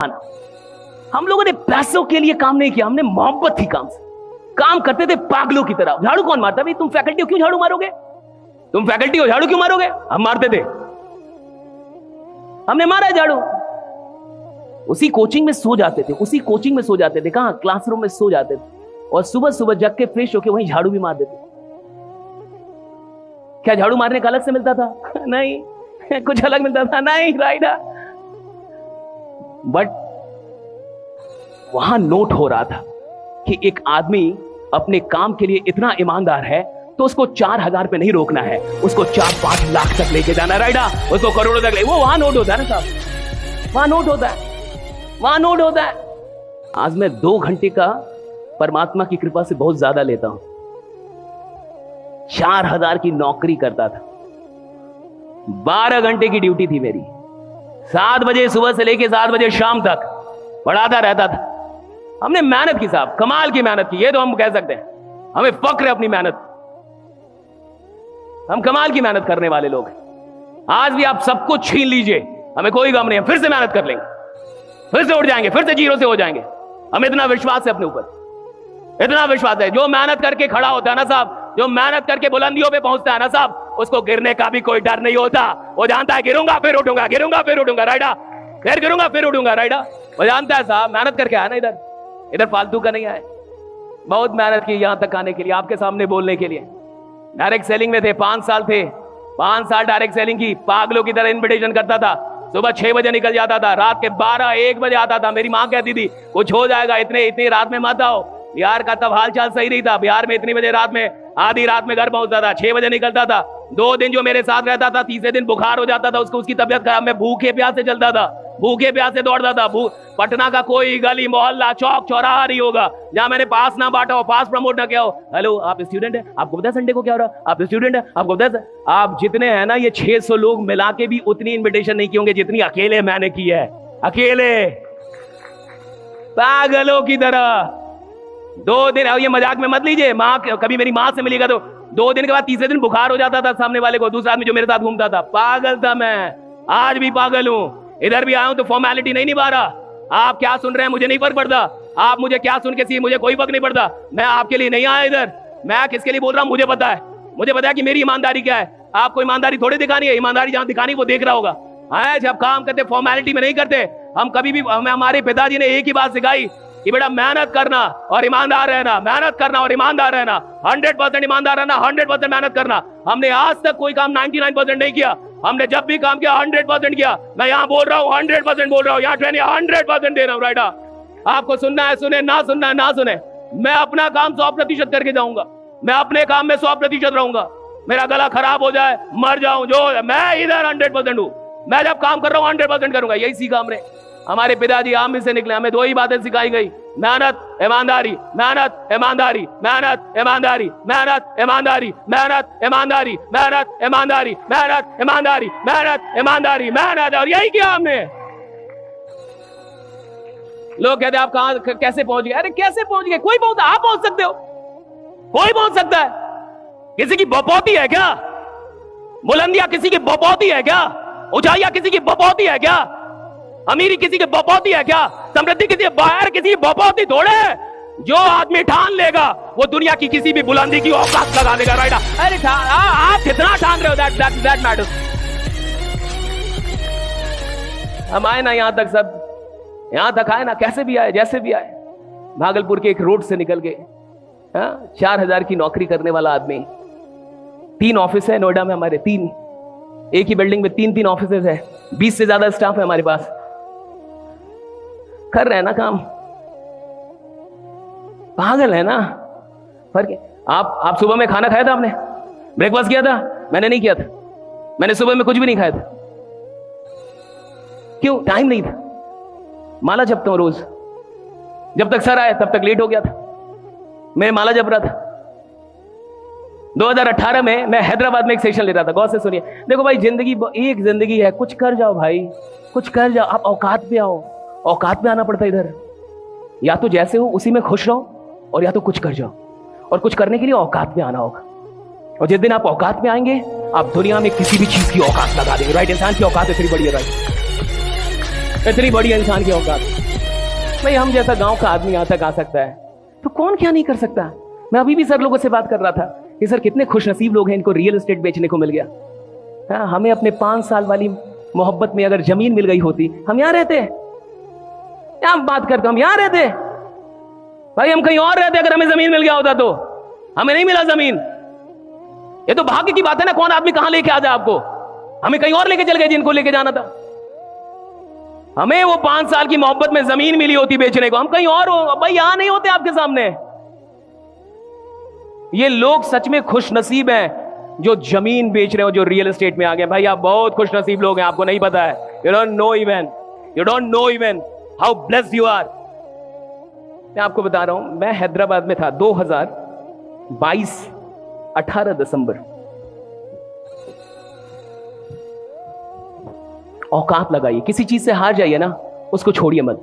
हम लोगों ने पैसों के लिए काम नहीं किया, हमने मोहब्बत थी काम से। काम करते थे पागलों की तरह। झाड़ू कौन मारता? भाई तुम फैकल्टी हो, क्यों झाड़ू मारोगे? तुम फैकल्टी हो, झाड़ू क्यों मारोगे? हम मारते थे, हमने मारा है झाड़ू। उसी कोचिंग में सो जाते थे, उसी कोचिंग में सो जाते थे। कहां? क्लासरूम में सो जाते थे और सुबह सुबह जग के फ्रेश होके वहीं झाड़ू भी मार देते। क्या झाड़ू मारने का अलग से मिलता था? नहीं। कुछ अलग मिलता था? नहीं। राइट। बट वहां नोट हो रहा था कि एक आदमी अपने काम के लिए इतना ईमानदार है तो उसको 4,000 पे नहीं रोकना है, उसको 4-5 लाख तक लेके जाना है। राइडा, उसको करोड़ों तक ले। वो वहां नोट होता है ना साहब, वहां नोट होता है, वहां नोट होता है। आज मैं 2 घंटे का परमात्मा की कृपा से बहुत ज्यादा लेता हूं। 4,000 की नौकरी करता था, 12 घंटे की ड्यूटी थी मेरी। 7 बजे सुबह से लेके 7 बजे शाम तक पढ़ाता रहता था। हमने मेहनत की साहब, कमाल की मेहनत की, ये तो हम कह सकते हैं। हमें फक्र है अपनी मेहनत, हम कमाल की मेहनत करने वाले लोग हैं। आज भी आप सब कुछ छीन लीजिए, हमें कोई गम नहीं है, फिर से मेहनत कर लेंगे, फिर से उठ जाएंगे, फिर से जीरो से हो जाएंगे। हमें इतना विश्वास है अपने ऊपर, इतना विश्वास है। जो मेहनत करके खड़ा होता है ना साहब, जो मेहनत करके बुलंदियों पे पहुंचता है ना साहब, उसको गिरने का भी कोई डर नहीं होता। वो जानता है गिरूंगा फिर उठूंगा, गिरूंगा फिर उठूंगा। राइडा, फिर गिरूंगा फिर उठूंगा। राइडा, वो जानता है साहब, मेहनत करके आया ना इधर फालतू का नहीं आए। बहुत मेहनत की यहां तक आने के लिए, आपके सामने बोलने के लिए। डायरेक्ट सेलिंग में थे, 5 साल थे, 5 साल डायरेक्ट सेलिंग की। पागलों की तरह इन्विटेशन करता था। सुबह 6 बजे निकल जाता था, रात के 12-1 बजे आता था। मेरी मां कहती थी कुछ हो जाएगा, इतनी रात में मत आओ। बिहार का तब हाल चाल सही नहीं था। बिहार में इतनी बजे रात में, आधी रात में घर पहुंचता था, 6 बजे निकलता था। 2 दिन जो मेरे साथ रहता था, तीसरे दिन बुखार हो जाता था उसको, उसकी तबियत खराब। मैं भूखे प्यासे चलता था, भूखे प्यासे दौड़ता था। पटना का कोई गली मोहल्ला चौक चौराहा नहीं होगा जहां मैंने पास ना बांटा हो, पास प्रमोट ना किया हो। हेलो, आप स्टूडेंट हैं? आपको पता है संडे को क्या हो रहा है? आप स्टूडेंट हैं? आपको पता है? आप जितने हैं ना, ये 600 लोग मिला के भी उतनी इन्विटेशन नहीं की होंगे जितनी अकेले मैंने की है। अकेले पागलों की तरह 2 दिन। ये मजाक में मत लीजिए। माँ, कभी मेरी माँ से मिलेगा तो 2 दिन के बाद तीसरे दिन बुखार हो जाता था सामने वाले को, दूसरा आदमी जो मेरे साथ घूमता था। पागल था मैं, आज भी पागल हूं। इधर भी आया हूं तो फॉर्मेलिटी नहीं निभा रहा। आप क्या सुन रहे हैं मुझे नहीं फर्क पड़ता, आप मुझे क्या सुन के सी, मुझे कोई फर्क नहीं पड़ता। मैं आपके लिए नहीं आया इधर, मैं किसके लिए बोल रहा हूं मुझे पता है। मुझे पता है कि मेरी ईमानदारी क्या है। आपको ईमानदारी थोड़ी दिखानी है, ईमानदारी जहां दिखानी वो देख रहा होगा। जब काम करते फॉर्मेलिटी में नहीं करते। हम कभी भी, हमारे पिताजी ने एक ही बात सिखाई कि बेटा मेहनत करना और ईमानदार रहना, मेहनत करना और ईमानदार रहना, 100% ईमानदार रहना, 100% मेहनत करना। हमने आज तक कोई काम 99% नहीं किया। हमने जब भी काम किया 100% किया। मैं यहाँ बोल रहा हूँ 100% बोल रहा हूँ, यहाँ ट्रेनिंग 100% दे रहा हूँ। राइडा, आपको सुनना है सुने, ना सुनना है ना सुने। मैं अपना काम 100% करके जाऊंगा। मैं अपने काम में 100% रहूंगा। मेरा गला खराब हो जाए, मर जाऊं, जो मैं इधर 100% हूँ। मैं जब काम कर रहा हूँ 100% करूंगा। यही सीखा हमने, हमारे पिताजी आम से निकले। हमें 2 ही बातें सिखाई गई, मेहनत ईमानदारी, मेहनत ईमानदारी, मेहनत ईमानदारी, मेहनत ईमानदारी, मेहनत ईमानदारी, मेहनत ईमानदारी, मेहनत ईमानदारी, मेहनत ईमानदारी, मेहनत। और यही किया हमने। लोग कहते हैं आप कहां कैसे पहुंच गए? अरे कैसे पहुंच गए? कोई पहुंचा, आप पहुंच सकते हो, कोई पहुंच सकता है। किसी की बपौती है क्या? बुलंदियां किसी की बपौती है क्या? ऊंचाइयां किसी की बपौती है क्या? अमीरी किसी की बपौती है क्या? समृद्धि किसी बाहर किसी की बपौती थोड़े है। जो आदमी ठान लेगा वो दुनिया की किसी भी बुलंदी की औकात लगा देगा। राइट? अरे आप कितना ठान रहे हो, दैट मैटर्स। हम आए ना यहां तक, सब यहां तक आए ना, कैसे भी आए, जैसे भी आए। भागलपुर के एक रोड से निकल के 4,000 की नौकरी करने वाला आदमी। 3 ऑफिस है नोएडा में हमारे, 3 एक ही बिल्डिंग में 3 ऑफिस है। 20 से ज्यादा स्टाफ है हमारे पास। कर रहे हैं ना काम, पागल है ना। फर्क है। आप सुबह में खाना खाया था? आपने ब्रेकफास्ट किया था? मैंने नहीं किया था। मैंने सुबह में कुछ भी नहीं खाया था। क्यों? टाइम नहीं था। माला जपता हूं रोज, जब तक सर आए तब तक लेट हो गया था। मैं माला जप रहा था। 2018 में मैं हैदराबाद में एक सेशन ले रहा था। गौर से सुनिए। देखो भाई, जिंदगी एक जिंदगी है, कुछ कर जाओ भाई, कुछ कर जाओ। आप औकात पे आओ, औकात पे आना पड़ता है इधर। या तो जैसे हो उसी में खुश रहो, और या तो कुछ कर जाओ। और कुछ करने के लिए औकात पे आना होगा। और जिस दिन आप औकात पे आएंगे, आप दुनिया में किसी भी चीज की औकात लगा देंगे। राइट? इंसान की औकात इतनी बड़ी है। राइट? इतनी बड़ी है इंसान की औकात। भाई हम जैसा गांव का आदमी यहां तक आ सकता है तो कौन क्या नहीं कर सकता। मैं अभी भी सर लोगों से बात कर रहा था कि सर कितने खुशनसीब लोग हैं, इनको रियल एस्टेट बेचने को मिल गया। हाँ, हमें अपने 5 साल वाली मोहब्बत में अगर जमीन मिल गई होती, हम यहां रहते। क्या बात करते, हम यहां रहते भाई, हम कहीं और रहते अगर हमें जमीन मिल गया होता तो। हमें नहीं मिला जमीन, ये तो भाग्य की बात है ना, कौन आदमी कहां लेके आ जाए आपको। हमें कहीं और लेके चल गए जिनको लेके जाना था। हमें वो 5 साल की मोहब्बत में जमीन मिली होती बेचने को, हम कहीं और हो भाई, यहां नहीं होते आपके सामने। ये लोग सच में खुश नसीब हैं जो जमीन बेच रहे हो, जो रियल एस्टेट में आ गए। भाई आप बहुत खुश नसीब लोग हैं, आपको नहीं पता है। You don't know even how blessed you are. मैं आपको बता रहा हूं, मैं हैदराबाद में था 2022 18 दिसंबर। औकात लगाइए, किसी चीज से हार जाइए ना, उसको छोड़िए मत।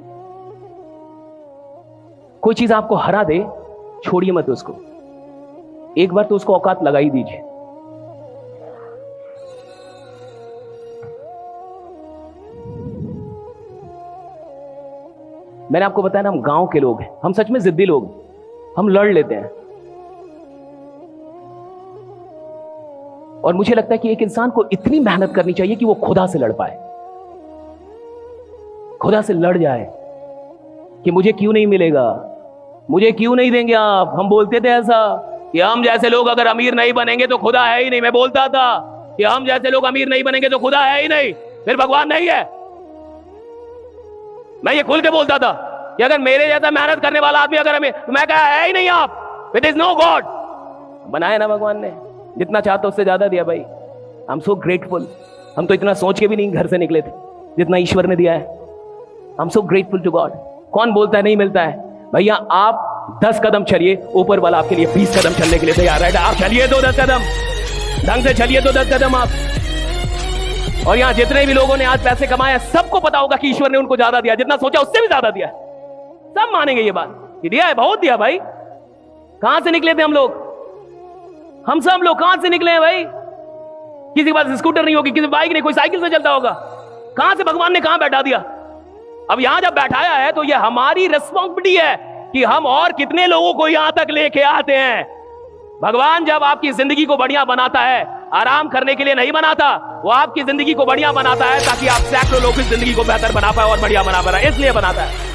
कोई चीज आपको हरा दे, छोड़िए मत उसको, एक बार तो उसको औकात लगा ही दीजिए। मैंने आपको बताया ना, हम गांव के लोग हैं, हम सच में जिद्दी लोग, हम लड़ लेते हैं। और मुझे लगता है कि एक इंसान को इतनी मेहनत करनी चाहिए कि वो खुदा से लड़ पाए, खुदा से लड़ जाए कि मुझे क्यों नहीं मिलेगा, मुझे क्यों नहीं देंगे आप। हम बोलते थे ऐसा कि हम जैसे लोग अगर अमीर नहीं बनेंगे तो खुदा है ही नहीं। मैं बोलता था कि हम जैसे लोग अमीर नहीं बनेंगे तो खुदा है ही नहीं, फिर भगवान नहीं है। मैं ये खुल के बोलता था कि अगर मेरे जैसा मेहनत करने वाला आदमी अगर हमें, तो मैं कहा है ही नहीं आप, इट इज नो गॉड। बनाया ना भगवान ने, जितना चाहता उससे ज्यादा दिया भाई। आई एम सो ग्रेटफुल। हम तो इतना सोच के भी नहीं घर से निकले थे जितना ईश्वर ने दिया है। I am so grateful to God. कौन बोलता है नहीं मिलता है? भैया आप 10 कदम चलिए, ऊपर वाला आपके लिए 20 कदम चलने के लिए तैयार है। आप चलिए तो 10 कदम, ढंग से चलिए तो 10 कदम आप। और यहां जितने भी लोगों ने आज पैसे कमाए, सबको पता होगा कि ईश्वर ने उनको ज्यादा दिया, जितना सोचा उससे भी ज्यादा दिया। सब मानेंगे ये बात कि दिया है, बहुत दिया भाई। कहां से निकले थे हम लोग? हम सब लोग कहां से निकले हैं भाई? किसी के पास स्कूटर नहीं होगी, किसी बाइक नहीं, कोई साइकिल से चलता होगा। कहां से भगवान ने कहां बैठा दिया? अब यहां जब बैठाया है तो यह हमारी रिस्पॉन्सिबिलिटी है कि हम और कितने लोगों को यहां तक लेके आते हैं। भगवान जब आपकी जिंदगी को बढ़िया बनाता है, आराम करने के लिए नहीं बनाता, वो आपकी जिंदगी को बढ़िया बनाता है ताकि आप सैकड़ों लोगों की जिंदगी को बेहतर बना पाए और बढ़िया बना पाए, इसलिए बनाता है।